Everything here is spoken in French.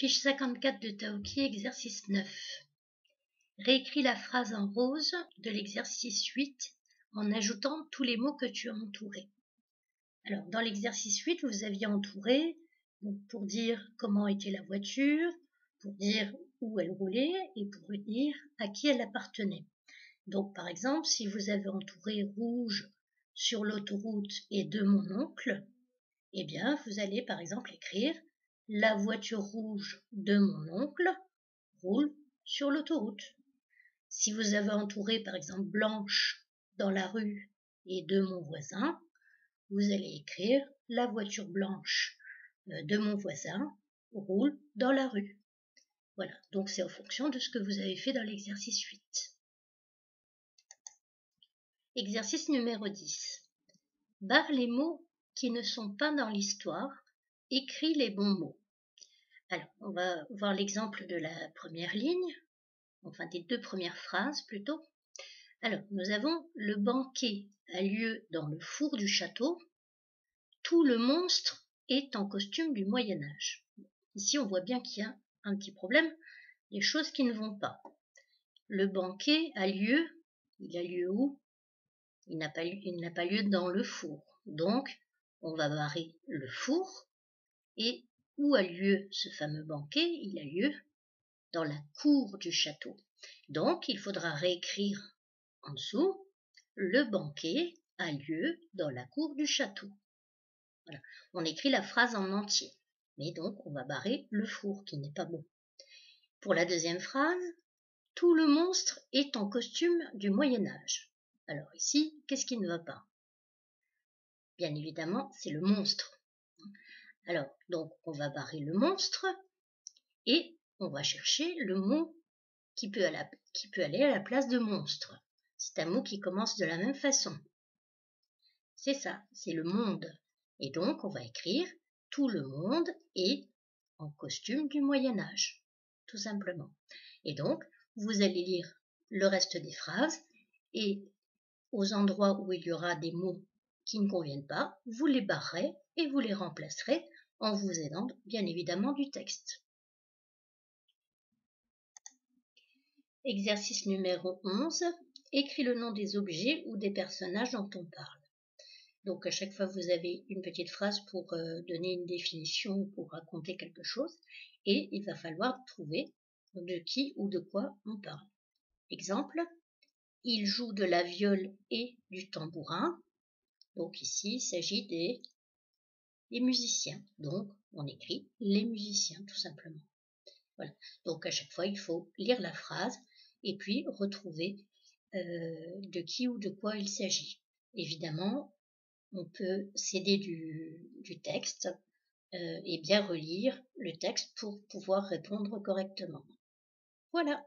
Fiche 54 de Taoki, exercice 9. Réécris la phrase en rose de l'exercice 8 en ajoutant tous les mots que tu as entourés. Alors, dans l'exercice 8, vous aviez entouré pour dire comment était la voiture, pour dire où elle roulait et pour dire à qui elle appartenait. Donc, par exemple, si vous avez entouré rouge sur l'autoroute et de mon oncle, eh bien, vous allez par exemple écrire la voiture rouge de mon oncle roule sur l'autoroute. Si vous avez entouré par exemple blanche dans la rue et de mon voisin, vous allez écrire la voiture blanche de mon voisin roule dans la rue. Voilà, donc c'est en fonction de ce que vous avez fait dans l'exercice 8. Exercice numéro 10. Barre les mots qui ne sont pas dans l'histoire, écris les bons mots. Alors, on va voir l'exemple de la première ligne, enfin des deux premières phrases plutôt. Alors, nous avons le banquet a lieu dans le four du château. Tout le monstre est en costume du Moyen-Âge. Ici, on voit bien qu'il y a un petit problème, des choses qui ne vont pas. Le banquet a lieu, il a lieu où? Il n'a pas lieu dans le four. Donc, on va barrer le four. Et où a lieu ce fameux banquet? Il a lieu dans la cour du château. Donc, il faudra réécrire en dessous, le banquet a lieu dans la cour du château. Voilà. On écrit la phrase en entier, mais donc on va barrer le four qui n'est pas bon. Pour la deuxième phrase, tout le monstre est en costume du Moyen-Âge. Alors ici, qu'est-ce qui ne va pas? Bien évidemment, c'est le monstre. Alors, donc on va barrer le monstre et on va chercher le mot qui peut aller à la place de monstre. C'est un mot qui commence de la même façon. C'est ça, c'est le monde. Et donc, on va écrire tout le monde est en costume du Moyen-Âge, tout simplement. Et donc, vous allez lire le reste des phrases et aux endroits où il y aura des mots qui ne conviennent pas, vous les barrerez et vous les remplacerez en vous aidant bien évidemment du texte. Exercice numéro 11. Écris le nom des objets ou des personnages dont on parle. Donc à chaque fois vous avez une petite phrase pour donner une définition, pour raconter quelque chose, et il va falloir trouver de qui ou de quoi on parle. Exemple, il joue de la viole et du tambourin. Donc ici il s'agit des musiciens. Donc on écrit les musiciens tout simplement. Voilà. Donc à chaque fois il faut lire la phrase et puis retrouver de qui ou de quoi il s'agit. Évidemment, on peut s'aider du texte et bien relire le texte pour pouvoir répondre correctement. Voilà.